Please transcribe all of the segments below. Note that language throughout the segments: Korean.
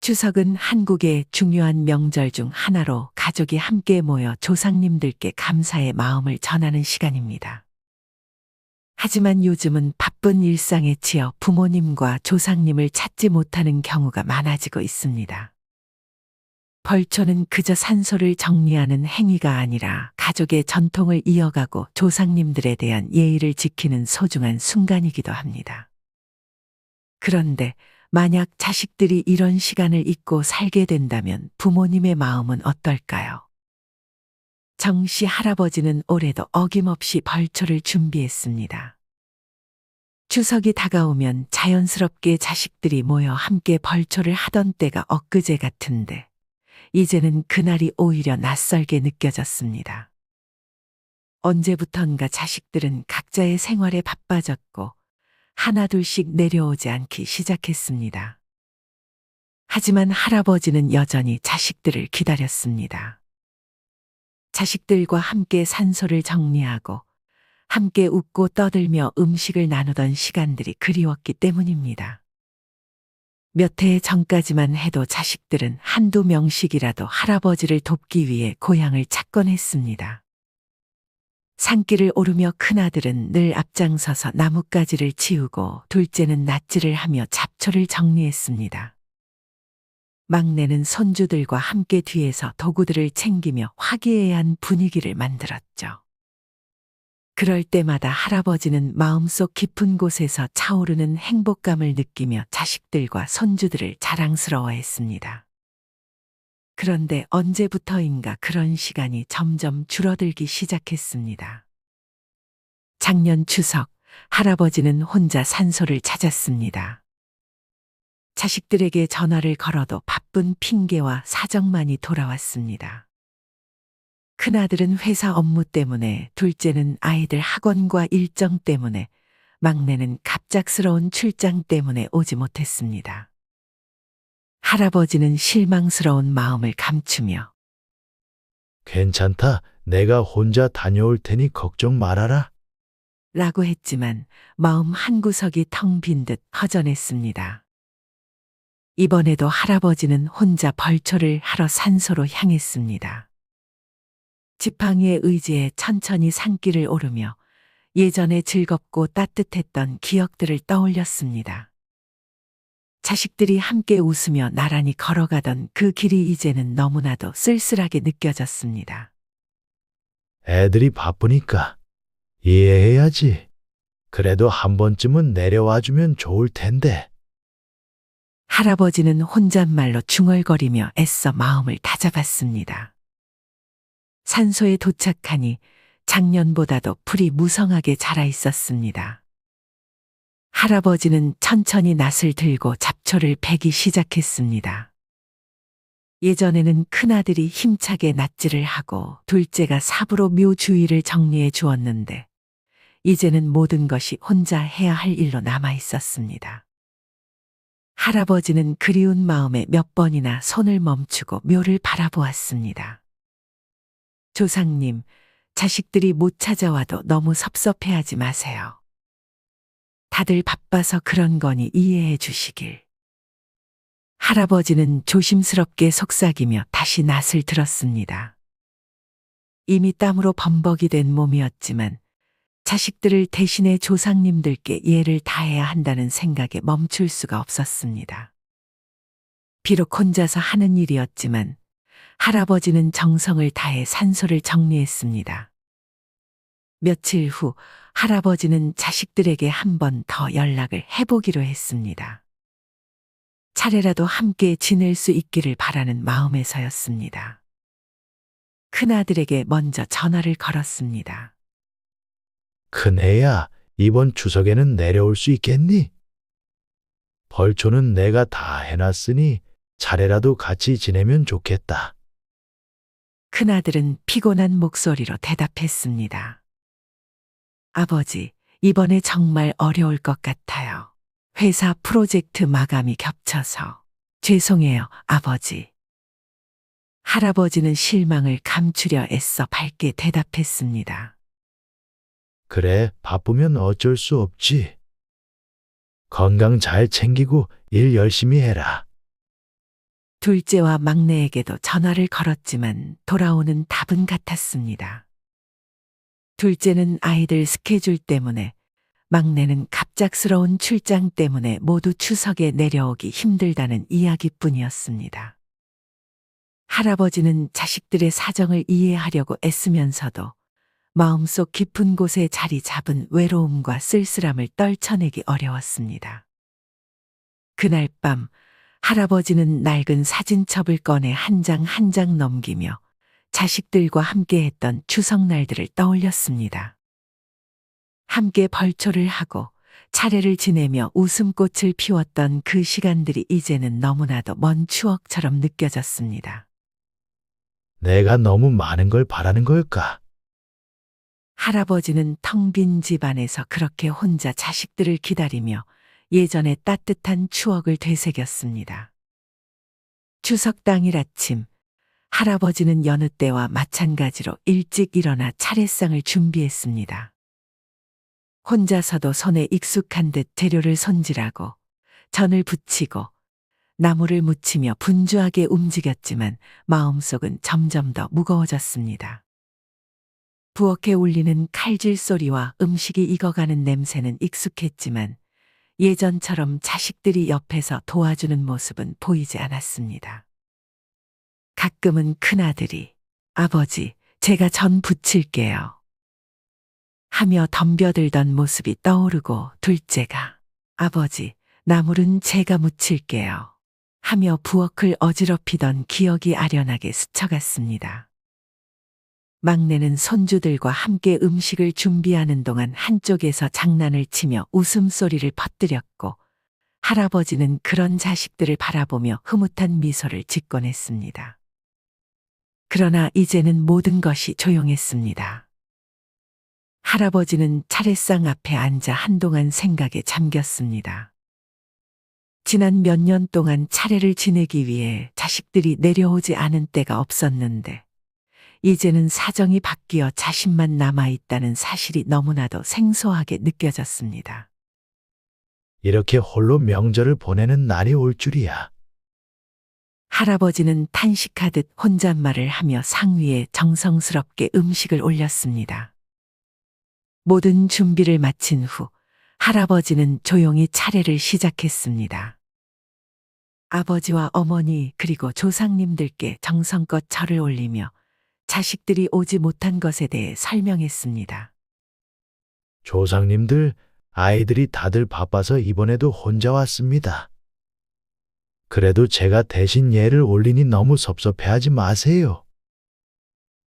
추석은 한국의 중요한 명절 중 하나로 가족이 함께 모여 조상님들께 감사의 마음을 전하는 시간입니다. 하지만 요즘은 바쁜 일상에 치여 부모님과 조상님을 찾지 못하는 경우가 많아지고 있습니다. 벌초는 그저 산소를 정리하는 행위가 아니라 가족의 전통을 이어가고 조상님들에 대한 예의를 지키는 소중한 순간이기도 합니다. 그런데 만약 자식들이 이런 시간을 잊고 살게 된다면 부모님의 마음은 어떨까요? 정씨 할아버지는 올해도 어김없이 벌초를 준비했습니다. 추석이 다가오면 자연스럽게 자식들이 모여 함께 벌초를 하던 때가 엊그제 같은데 이제는 그날이 오히려 낯설게 느껴졌습니다. 언제부턴가 자식들은 각자의 생활에 바빠졌고 하나둘씩 내려오지 않기 시작했습니다. 하지만 할아버지는 여전히 자식들을 기다렸습니다. 자식들과 함께 산소를 정리하고 함께 웃고 떠들며 음식을 나누던 시간들이 그리웠기 때문입니다. 몇 해 전까지만 해도 자식들은 한두 명씩이라도 할아버지를 돕기 위해 고향을 찾곤 했습니다. 산길을 오르며 큰아들은 늘 앞장서서 나뭇가지를 치우고 둘째는 낫지를 하며 잡초를 정리했습니다. 막내는 손주들과 함께 뒤에서 도구들을 챙기며 화기애애한 분위기를 만들었죠. 그럴 때마다 할아버지는 마음속 깊은 곳에서 차오르는 행복감을 느끼며 자식들과 손주들을 자랑스러워했습니다. 그런데 언제부터인가 그런 시간이 점점 줄어들기 시작했습니다. 작년 추석, 할아버지는 혼자 산소를 찾았습니다. 자식들에게 전화를 걸어도 바쁜 핑계와 사정만이 돌아왔습니다. 큰아들은 회사 업무 때문에, 둘째는 아이들 학원과 일정 때문에, 막내는 갑작스러운 출장 때문에 오지 못했습니다. 할아버지는 실망스러운 마음을 감추며 괜찮다. 내가 혼자 다녀올 테니 걱정 말아라. 라고 했지만 마음 한구석이 텅 빈 듯 허전했습니다. 이번에도 할아버지는 혼자 벌초를 하러 산소로 향했습니다. 지팡이의 의지에 천천히 산길을 오르며 예전에 즐겁고 따뜻했던 기억들을 떠올렸습니다. 자식들이 함께 웃으며 나란히 걸어가던 그 길이 이제는 너무나도 쓸쓸하게 느껴졌습니다. 애들이 바쁘니까 이해해야지. 그래도 한 번쯤은 내려와 주면 좋을 텐데. 할아버지는 혼잣말로 중얼거리며 애써 마음을 다잡았습니다. 산소에 도착하니 작년보다도 풀이 무성하게 자라 있었습니다. 할아버지는 천천히 낫을 들고 잡초를 베기 시작했습니다. 예전에는 큰아들이 힘차게 낫질을 하고 둘째가 삽으로 묘 주위를 정리해 주었는데 이제는 모든 것이 혼자 해야 할 일로 남아 있었습니다. 할아버지는 그리운 마음에 몇 번이나 손을 멈추고 묘를 바라보았습니다. 조상님, 자식들이 못 찾아와도 너무 섭섭해하지 마세요. 다들 바빠서 그런 거니 이해해 주시길. 할아버지는 조심스럽게 속삭이며 다시 낫을 들었습니다. 이미 땀으로 범벅이 된 몸이었지만 자식들을 대신해 조상님들께 예를 다해야 한다는 생각에 멈출 수가 없었습니다. 비록 혼자서 하는 일이었지만 할아버지는 정성을 다해 산소를 정리했습니다. 며칠 후 할아버지는 자식들에게 한 번 더 연락을 해보기로 했습니다. 차례라도 함께 지낼 수 있기를 바라는 마음에서였습니다. 큰아들에게 먼저 전화를 걸었습니다. 큰애야, 이번 추석에는 내려올 수 있겠니? 벌초는 내가 다 해놨으니 차례라도 같이 지내면 좋겠다. 큰아들은 피곤한 목소리로 대답했습니다. 아버지, 이번에 정말 어려울 것 같아요. 회사 프로젝트 마감이 겹쳐서. 죄송해요, 아버지. 할아버지는 실망을 감추려 애써 밝게 대답했습니다. 그래, 바쁘면 어쩔 수 없지. 건강 잘 챙기고 일 열심히 해라. 둘째와 막내에게도 전화를 걸었지만 돌아오는 답은 같았습니다. 둘째는 아이들 스케줄 때문에, 막내는 갑작스러운 출장 때문에 모두 추석에 내려오기 힘들다는 이야기뿐이었습니다. 할아버지는 자식들의 사정을 이해하려고 애쓰면서도 마음속 깊은 곳에 자리 잡은 외로움과 쓸쓸함을 떨쳐내기 어려웠습니다. 그날 밤 할아버지는 낡은 사진첩을 꺼내 한 장 한 장 넘기며 자식들과 함께했던 추석날들을 떠올렸습니다. 함께 벌초를 하고 차례를 지내며 웃음꽃을 피웠던 그 시간들이 이제는 너무나도 먼 추억처럼 느껴졌습니다. 내가 너무 많은 걸 바라는 걸까? 할아버지는 텅 빈 집안에서 그렇게 혼자 자식들을 기다리며 예전의 따뜻한 추억을 되새겼습니다. 추석 당일 아침, 할아버지는 여느 때와 마찬가지로 일찍 일어나 차례상을 준비했습니다. 혼자서도 손에 익숙한 듯 재료를 손질하고 전을 부치고 나무를 묻히며 분주하게 움직였지만 마음속은 점점 더 무거워졌습니다. 부엌에 울리는 칼질 소리와 음식이 익어가는 냄새는 익숙했지만 예전처럼 자식들이 옆에서 도와주는 모습은 보이지 않았습니다. 가끔은 큰아들이 아버지, 제가 전 부칠게요 하며 덤벼들던 모습이 떠오르고 둘째가 아버지, 나물은 제가 무칠게요 하며 부엌을 어지럽히던 기억이 아련하게 스쳐갔습니다. 막내는 손주들과 함께 음식을 준비하는 동안 한쪽에서 장난을 치며 웃음소리를 퍼뜨렸고 할아버지는 그런 자식들을 바라보며 흐뭇한 미소를 짓곤 했습니다. 그러나 이제는 모든 것이 조용했습니다. 할아버지는 차례상 앞에 앉아 한동안 생각에 잠겼습니다. 지난 몇 년 동안 차례를 지내기 위해 자식들이 내려오지 않은 때가 없었는데 이제는 사정이 바뀌어 자신만 남아있다는 사실이 너무나도 생소하게 느껴졌습니다. 이렇게 홀로 명절을 보내는 날이 올 줄이야. 할아버지는 탄식하듯 혼잣말을 하며 상위에 정성스럽게 음식을 올렸습니다. 모든 준비를 마친 후 할아버지는 조용히 차례를 시작했습니다. 아버지와 어머니 그리고 조상님들께 정성껏 절을 올리며 자식들이 오지 못한 것에 대해 설명했습니다. 조상님들, 아이들이 다들 바빠서 이번에도 혼자 왔습니다. 그래도 제가 대신 예를 올리니 너무 섭섭해하지 마세요.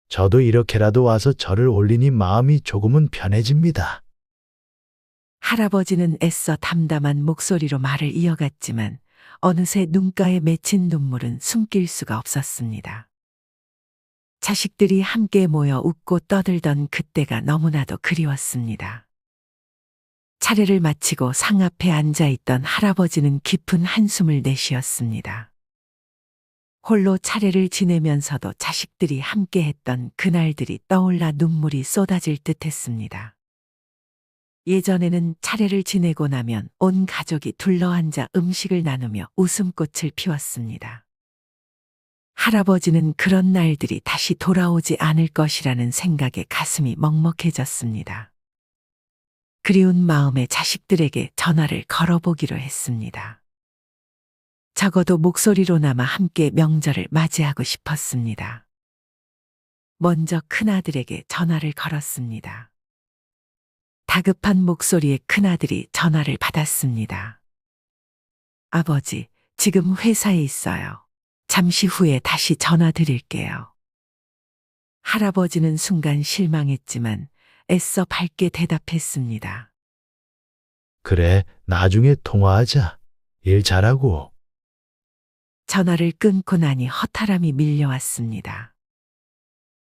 저도 이렇게라도 와서 절을 올리니 마음이 조금은 편해집니다. 할아버지는 애써 담담한 목소리로 말을 이어갔지만 어느새 눈가에 맺힌 눈물은 숨길 수가 없었습니다. 자식들이 함께 모여 웃고 떠들던 그때가 너무나도 그리웠습니다. 차례를 마치고 상 앞에 앉아있던 할아버지는 깊은 한숨을 내쉬었습니다. 홀로 차례를 지내면서도 자식들이 함께했던 그날들이 떠올라 눈물이 쏟아질 듯했습니다. 예전에는 차례를 지내고 나면 온 가족이 둘러앉아 음식을 나누며 웃음꽃을 피웠습니다. 할아버지는 그런 날들이 다시 돌아오지 않을 것이라는 생각에 가슴이 먹먹해졌습니다. 그리운 마음에 자식들에게 전화를 걸어보기로 했습니다. 적어도 목소리로나마 함께 명절을 맞이하고 싶었습니다. 먼저 큰아들에게 전화를 걸었습니다. 다급한 목소리의 큰아들이 전화를 받았습니다. 아버지, 지금 회사에 있어요. 잠시 후에 다시 전화 드릴게요. 할아버지는 순간 실망했지만 애써 밝게 대답했습니다. 그래, 나중에 통화하자. 일 잘하고. 전화를 끊고 나니 허탈함이 밀려왔습니다.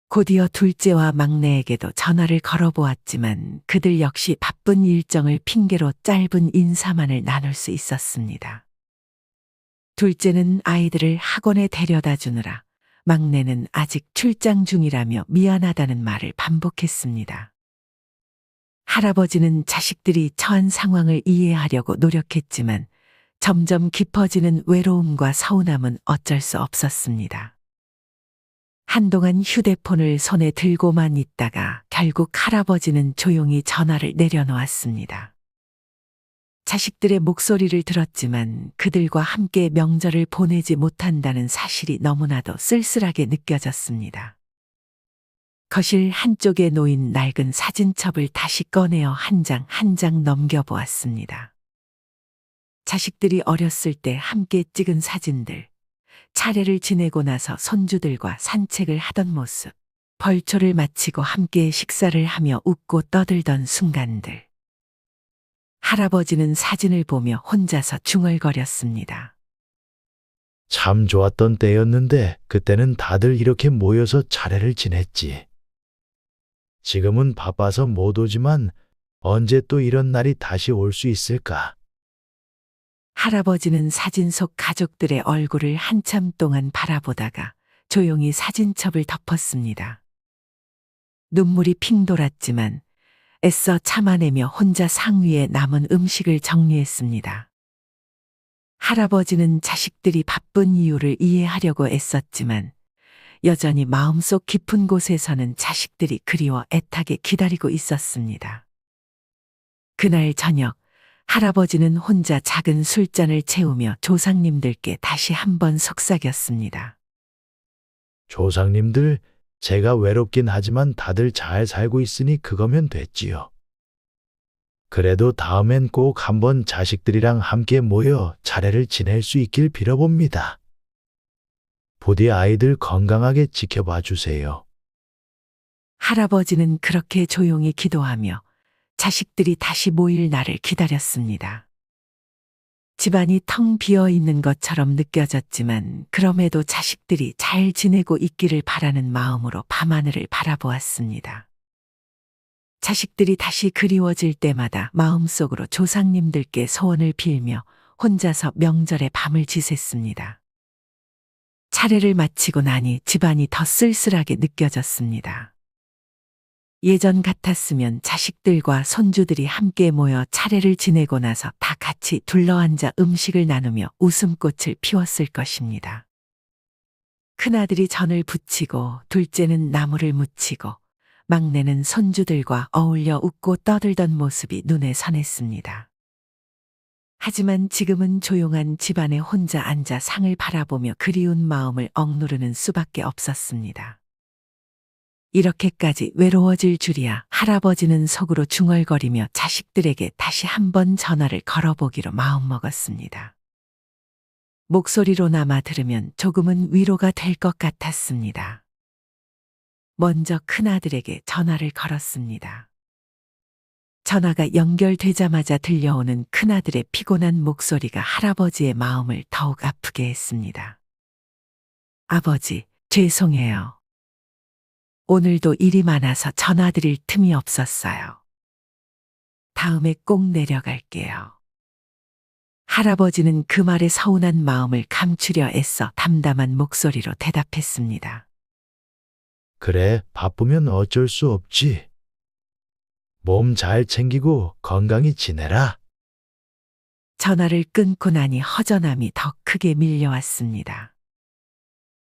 곧이어 둘째와 막내에게도 전화를 걸어보았지만 그들 역시 바쁜 일정을 핑계로 짧은 인사만을 나눌 수 있었습니다. 둘째는 아이들을 학원에 데려다 주느라, 막내는 아직 출장 중이라며 미안하다는 말을 반복했습니다. 할아버지는 자식들이 처한 상황을 이해하려고 노력했지만 점점 깊어지는 외로움과 서운함은 어쩔 수 없었습니다. 한동안 휴대폰을 손에 들고만 있다가 결국 할아버지는 조용히 전화를 내려놓았습니다. 자식들의 목소리를 들었지만 그들과 함께 명절을 보내지 못한다는 사실이 너무나도 쓸쓸하게 느껴졌습니다. 거실 한쪽에 놓인 낡은 사진첩을 다시 꺼내어 한 장 한 장 넘겨보았습니다. 자식들이 어렸을 때 함께 찍은 사진들, 차례를 지내고 나서 손주들과 산책을 하던 모습, 벌초를 마치고 함께 식사를 하며 웃고 떠들던 순간들. 할아버지는 사진을 보며 혼자서 중얼거렸습니다. 참 좋았던 때였는데 그때는 다들 이렇게 모여서 차례를 지냈지. 지금은 바빠서 못 오지만 언제 또 이런 날이 다시 올 수 있을까? 할아버지는 사진 속 가족들의 얼굴을 한참 동안 바라보다가 조용히 사진첩을 덮었습니다. 눈물이 핑 돌았지만 애써 참아내며 혼자 상위에 남은 음식을 정리했습니다. 할아버지는 자식들이 바쁜 이유를 이해하려고 애썼지만 여전히 마음속 깊은 곳에서는 자식들이 그리워 애타게 기다리고 있었습니다. 그날 저녁 할아버지는 혼자 작은 술잔을 채우며 조상님들께 다시 한번 속삭였습니다. 조상님들, 제가 외롭긴 하지만 다들 잘 살고 있으니 그거면 됐지요. 그래도 다음엔 꼭 한번 자식들이랑 함께 모여 차례를 지낼 수 있길 빌어봅니다. 부디 아이들 건강하게 지켜봐 주세요. 할아버지는 그렇게 조용히 기도하며 자식들이 다시 모일 날을 기다렸습니다. 집안이 텅 비어 있는 것처럼 느껴졌지만 그럼에도 자식들이 잘 지내고 있기를 바라는 마음으로 밤하늘을 바라보았습니다. 자식들이 다시 그리워질 때마다 마음속으로 조상님들께 소원을 빌며 혼자서 명절의 밤을 지샜습니다. 차례를 마치고 나니 집안이 더 쓸쓸하게 느껴졌습니다. 예전 같았으면 자식들과 손주들이 함께 모여 차례를 지내고 나서 다 같이 둘러앉아 음식을 나누며 웃음꽃을 피웠을 것입니다. 큰아들이 전을 부치고 둘째는 나무를 묻히고 막내는 손주들과 어울려 웃고 떠들던 모습이 눈에 선했습니다. 하지만 지금은 조용한 집안에 혼자 앉아 상을 바라보며 그리운 마음을 억누르는 수밖에 없었습니다. 이렇게까지 외로워질 줄이야. 할아버지는 속으로 중얼거리며 자식들에게 다시 한번 전화를 걸어보기로 마음먹었습니다. 목소리로나마 들으면 조금은 위로가 될 것 같았습니다. 먼저 큰아들에게 전화를 걸었습니다. 전화가 연결되자마자 들려오는 큰아들의 피곤한 목소리가 할아버지의 마음을 더욱 아프게 했습니다. 아버지, 죄송해요. 오늘도 일이 많아서 전화드릴 틈이 없었어요. 다음에 꼭 내려갈게요. 할아버지는 그 말에 서운한 마음을 감추려 애써 담담한 목소리로 대답했습니다. 그래, 바쁘면 어쩔 수 없지. 몸 잘 챙기고 건강히 지내라. 전화를 끊고 나니 허전함이 더 크게 밀려왔습니다.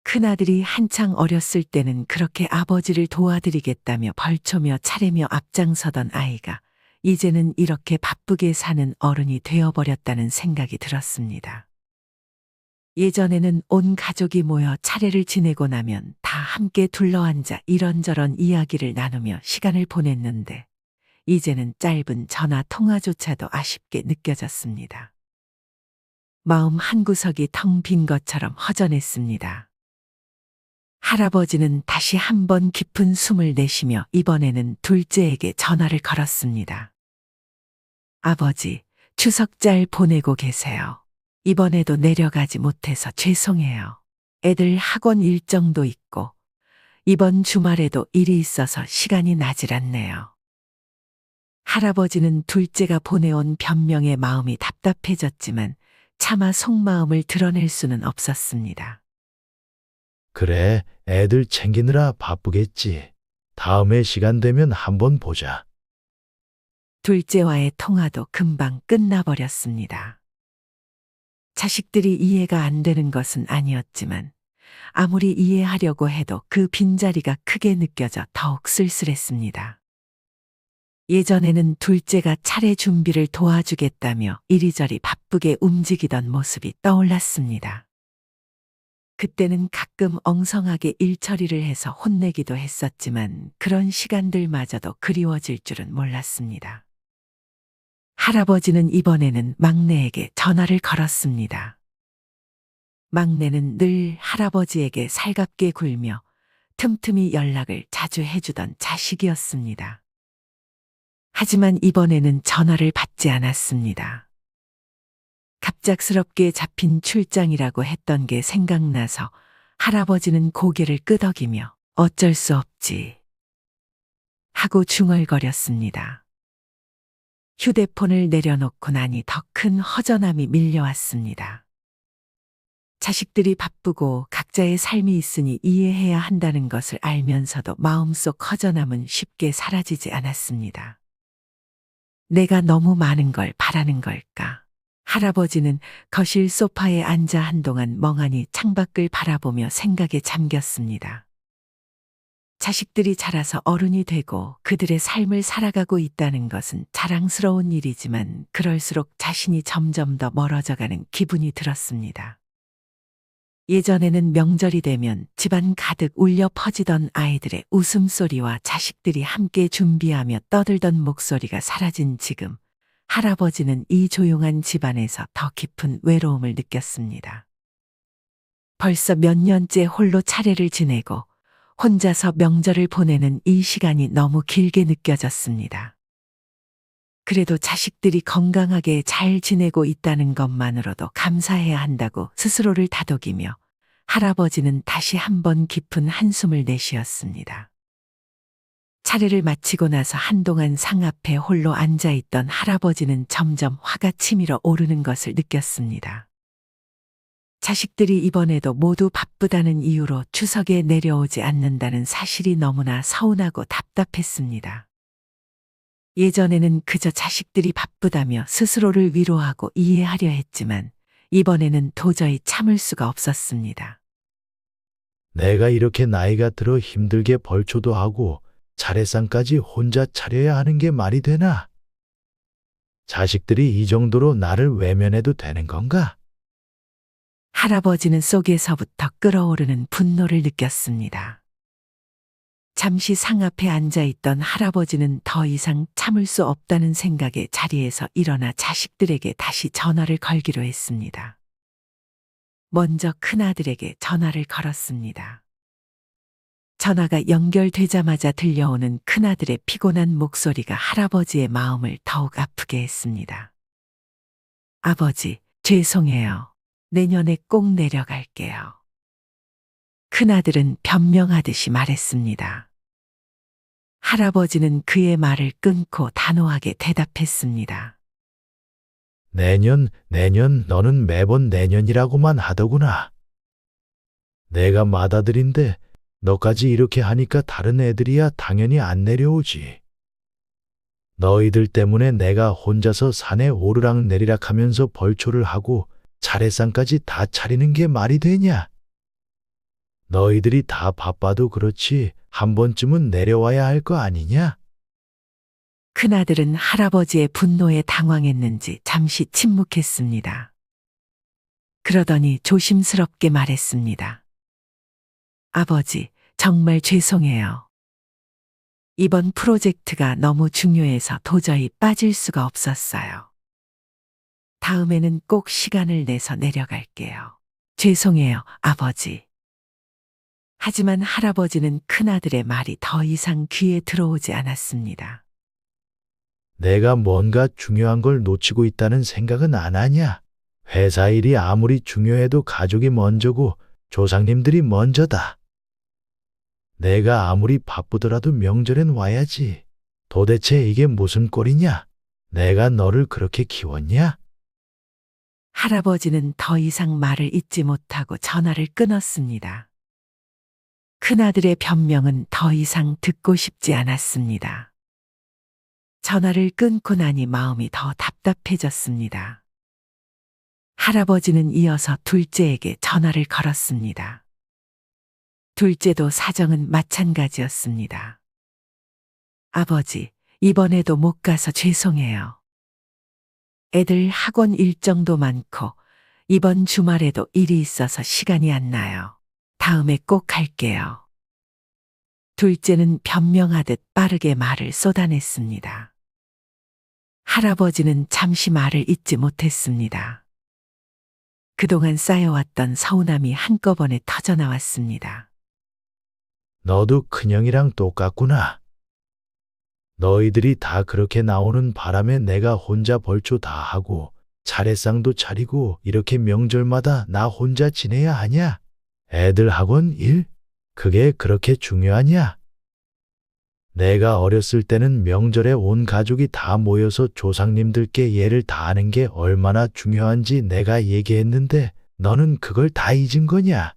큰아들이 한창 어렸을 때는 그렇게 아버지를 도와드리겠다며 벌초며 차례며 앞장서던 아이가 이제는 이렇게 바쁘게 사는 어른이 되어버렸다는 생각이 들었습니다. 예전에는 온 가족이 모여 차례를 지내고 나면 다 함께 둘러앉아 이런저런 이야기를 나누며 시간을 보냈는데 이제는 짧은 전화 통화조차도 아쉽게 느껴졌습니다. 마음 한구석이 텅 빈 것처럼 허전했습니다. 할아버지는 다시 한번 깊은 숨을 내쉬며 이번에는 둘째에게 전화를 걸었습니다. 아버지, 추석 잘 보내고 계세요. 이번에도 내려가지 못해서 죄송해요. 애들 학원 일정도 있고 이번 주말에도 일이 있어서 시간이 나질 않네요. 할아버지는 둘째가 보내온 변명에 마음이 답답해졌지만 차마 속마음을 드러낼 수는 없었습니다. 그래, 애들 챙기느라 바쁘겠지. 다음에 시간 되면 한번 보자. 둘째와의 통화도 금방 끝나버렸습니다. 자식들이 이해가 안 되는 것은 아니었지만 아무리 이해하려고 해도 그 빈자리가 크게 느껴져 더욱 쓸쓸했습니다. 예전에는 둘째가 차례 준비를 도와주겠다며 이리저리 바쁘게 움직이던 모습이 떠올랐습니다. 그때는 가끔 엉성하게 일 처리를 해서 혼내기도 했었지만 그런 시간들마저도 그리워질 줄은 몰랐습니다. 할아버지는 이번에는 막내에게 전화를 걸었습니다. 막내는 늘 할아버지에게 살갑게 굴며 틈틈이 연락을 자주 해주던 자식이었습니다. 하지만 이번에는 전화를 받지 않았습니다. 갑작스럽게 잡힌 출장이라고 했던 게 생각나서 할아버지는 고개를 끄덕이며 어쩔 수 없지 하고 중얼거렸습니다. 휴대폰을 내려놓고 나니 더 큰 허전함이 밀려왔습니다. 자식들이 바쁘고 각자의 삶이 있으니 이해해야 한다는 것을 알면서도 마음속 허전함은 쉽게 사라지지 않았습니다. 내가 너무 많은 걸 바라는 걸까? 할아버지는 거실 소파에 앉아 한동안 멍하니 창밖을 바라보며 생각에 잠겼습니다. 자식들이 자라서 어른이 되고 그들의 삶을 살아가고 있다는 것은 자랑스러운 일이지만 그럴수록 자신이 점점 더 멀어져가는 기분이 들었습니다. 예전에는 명절이 되면 집안 가득 울려 퍼지던 아이들의 웃음소리와 자식들이 함께 준비하며 떠들던 목소리가 사라진 지금 할아버지는 이 조용한 집안에서 더 깊은 외로움을 느꼈습니다. 벌써 몇 년째 홀로 차례를 지내고 혼자서 명절을 보내는 이 시간이 너무 길게 느껴졌습니다. 그래도 자식들이 건강하게 잘 지내고 있다는 것만으로도 감사해야 한다고 스스로를 다독이며 할아버지는 다시 한번 깊은 한숨을 내쉬었습니다. 차례를 마치고 나서 한동안 상 앞에 홀로 앉아있던 할아버지는 점점 화가 치밀어 오르는 것을 느꼈습니다. 자식들이 이번에도 모두 바쁘다는 이유로 추석에 내려오지 않는다는 사실이 너무나 서운하고 답답했습니다. 예전에는 그저 자식들이 바쁘다며 스스로를 위로하고 이해하려 했지만 이번에는 도저히 참을 수가 없었습니다. 내가 이렇게 나이가 들어 힘들게 벌초도 하고 차례상까지 혼자 차려야 하는 게 말이 되나? 자식들이 이 정도로 나를 외면해도 되는 건가? 할아버지는 속에서부터 끓어오르는 분노를 느꼈습니다. 잠시 상 앞에 앉아있던 할아버지는 더 이상 참을 수 없다는 생각에 자리에서 일어나 자식들에게 다시 전화를 걸기로 했습니다. 먼저 큰아들에게 전화를 걸었습니다. 전화가 연결되자마자 들려오는 큰아들의 피곤한 목소리가 할아버지의 마음을 더욱 아프게 했습니다. 아버지, 죄송해요. 내년에 꼭 내려갈게요. 큰아들은 변명하듯이 말했습니다. 할아버지는 그의 말을 끊고 단호하게 대답했습니다. 내년, 너는 매번 내년이라고만 하더구나. 내가 맏아들인데 너까지 이렇게 하니까 다른 애들이야 당연히 안 내려오지. 너희들 때문에 내가 혼자서 산에 오르락 내리락 하면서 벌초를 하고 차례상까지 다 차리는 게 말이 되냐? 너희들이 다 바빠도 그렇지 한 번쯤은 내려와야 할 거 아니냐? 큰아들은 할아버지의 분노에 당황했는지 잠시 침묵했습니다. 그러더니 조심스럽게 말했습니다. 아버지, 정말 죄송해요. 이번 프로젝트가 너무 중요해서 도저히 빠질 수가 없었어요. 다음에는 꼭 시간을 내서 내려갈게요. 죄송해요, 아버지. 하지만 할아버지는 큰아들의 말이 더 이상 귀에 들어오지 않았습니다. 내가 뭔가 중요한 걸 놓치고 있다는 생각은 안 하냐? 회사 일이 아무리 중요해도 가족이 먼저고 조상님들이 먼저다. 내가 아무리 바쁘더라도 명절엔 와야지. 도대체 이게 무슨 꼴이냐? 내가 너를 그렇게 키웠냐? 할아버지는 더 이상 말을 잇지 못하고 전화를 끊었습니다. 큰아들의 변명은 더 이상 듣고 싶지 않았습니다. 전화를 끊고 나니 마음이 더 답답해졌습니다. 할아버지는 이어서 둘째에게 전화를 걸었습니다. 둘째도 사정은 마찬가지였습니다. 아버지, 이번에도 못 가서 죄송해요. 애들 학원 일정도 많고 이번 주말에도 일이 있어서 시간이 안 나요. 다음에 꼭 갈게요. 둘째는 변명하듯 빠르게 말을 쏟아냈습니다. 할아버지는 잠시 말을 잇지 못했습니다. 그동안 쌓여왔던 서운함이 한꺼번에 터져나왔습니다. 너도 큰형이랑 똑같구나. 너희들이 다 그렇게 나오는 바람에 내가 혼자 벌초 다 하고 차례상도 차리고 이렇게 명절마다 나 혼자 지내야 하냐? 애들 학원 일? 그게 그렇게 중요하냐? 내가 어렸을 때는 명절에 온 가족이 다 모여서 조상님들께 예를 다하는 게 얼마나 중요한지 내가 얘기했는데 너는 그걸 다 잊은 거냐?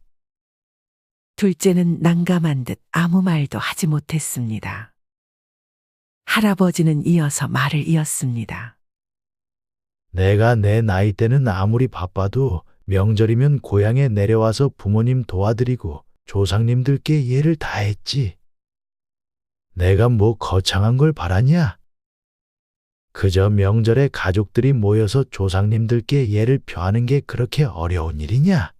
둘째는 난감한 듯 아무 말도 하지 못했습니다. 할아버지는 이어서 말을 이었습니다. 내가 내 나이 때는 아무리 바빠도 명절이면 고향에 내려와서 부모님 도와드리고 조상님들께 예를 다했지. 내가 뭐 거창한 걸 바라냐? 그저 명절에 가족들이 모여서 조상님들께 예를 표하는 게 그렇게 어려운 일이냐?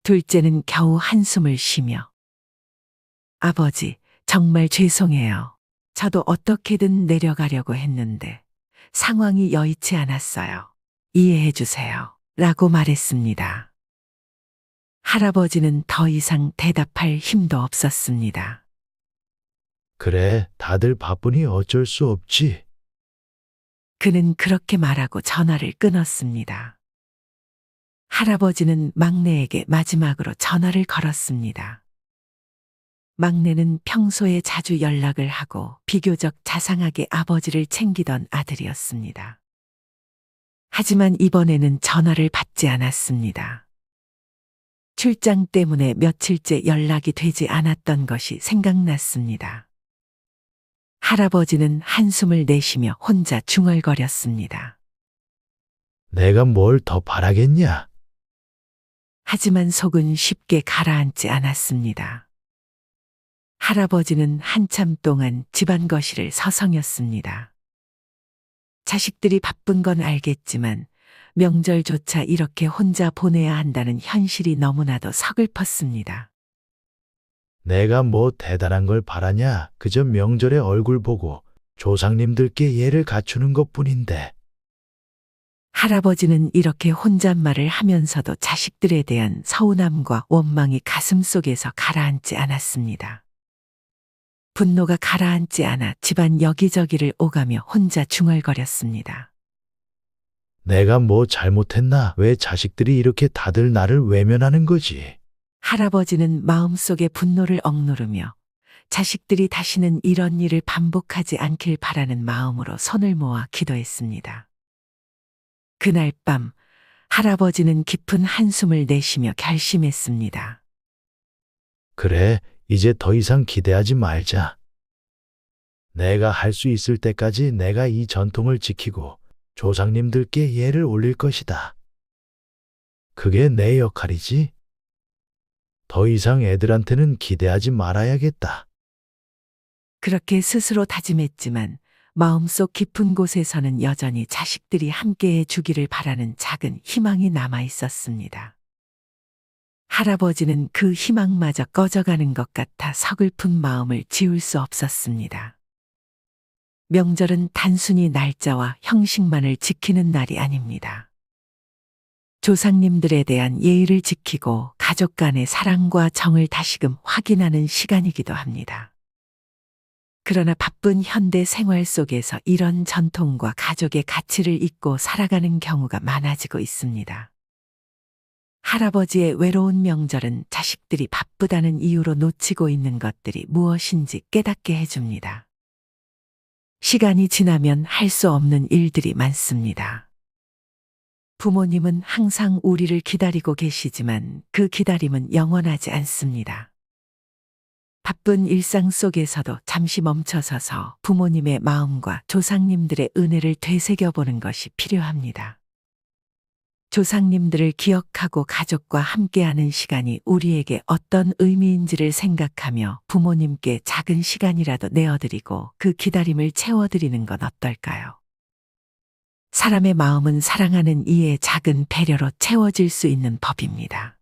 둘째는 겨우 한숨을 쉬며 아버지, 정말 죄송해요. 저도 어떻게든 내려가려고 했는데 상황이 여의치 않았어요. 이해해 주세요. 라고 말했습니다. 할아버지는 더 이상 대답할 힘도 없었습니다. 그래, 다들 바쁘니 어쩔 수 없지. 그는 그렇게 말하고 전화를 끊었습니다. 할아버지는 막내에게 마지막으로 전화를 걸었습니다. 막내는 평소에 자주 연락을 하고 비교적 자상하게 아버지를 챙기던 아들이었습니다. 하지만 이번에는 전화를 받지 않았습니다. 출장 때문에 며칠째 연락이 되지 않았던 것이 생각났습니다. 할아버지는 한숨을 내쉬며 혼자 중얼거렸습니다. 내가 뭘 더 바라겠냐? 하지만 속은 쉽게 가라앉지 않았습니다. 할아버지는 한참 동안 집안 거실을 서성였습니다. 자식들이 바쁜 건 알겠지만 명절조차 이렇게 혼자 보내야 한다는 현실이 너무나도 서글펐습니다. 내가 뭐 대단한 걸 바라냐? 그저 명절에 얼굴 보고 조상님들께 예를 갖추는 것뿐인데. 할아버지는 이렇게 혼잣말을 하면서도 자식들에 대한 서운함과 원망이 가슴속에서 가라앉지 않았습니다. 분노가 가라앉지 않아 집안 여기저기를 오가며 혼자 중얼거렸습니다. 내가 뭐 잘못했나? 왜 자식들이 이렇게 다들 나를 외면하는 거지? 할아버지는 마음속의 분노를 억누르며 자식들이 다시는 이런 일을 반복하지 않길 바라는 마음으로 손을 모아 기도했습니다. 그날 밤 할아버지는 깊은 한숨을 내쉬며 결심했습니다. 그래, 이제 더 이상 기대하지 말자. 내가 할 수 있을 때까지 내가 이 전통을 지키고 조상님들께 예를 올릴 것이다. 그게 내 역할이지. 더 이상 애들한테는 기대하지 말아야겠다. 그렇게 스스로 다짐했지만 마음속 깊은 곳에서는 여전히 자식들이 함께해 주기를 바라는 작은 희망이 남아 있었습니다. 할아버지는 그 희망마저 꺼져가는 것 같아 서글픈 마음을 지울 수 없었습니다. 명절은 단순히 날짜와 형식만을 지키는 날이 아닙니다. 조상님들에 대한 예의를 지키고 가족 간의 사랑과 정을 다시금 확인하는 시간이기도 합니다. 그러나 바쁜 현대 생활 속에서 이런 전통과 가족의 가치를 잊고 살아가는 경우가 많아지고 있습니다. 할아버지의 외로운 명절은 자식들이 바쁘다는 이유로 놓치고 있는 것들이 무엇인지 깨닫게 해줍니다. 시간이 지나면 할 수 없는 일들이 많습니다. 부모님은 항상 우리를 기다리고 계시지만 그 기다림은 영원하지 않습니다. 바쁜 일상 속에서도 잠시 멈춰서서 부모님의 마음과 조상님들의 은혜를 되새겨보는 것이 필요합니다. 조상님들을 기억하고 가족과 함께하는 시간이 우리에게 어떤 의미인지를 생각하며 부모님께 작은 시간이라도 내어드리고 그 기다림을 채워드리는 건 어떨까요? 사람의 마음은 사랑하는 이의 작은 배려로 채워질 수 있는 법입니다.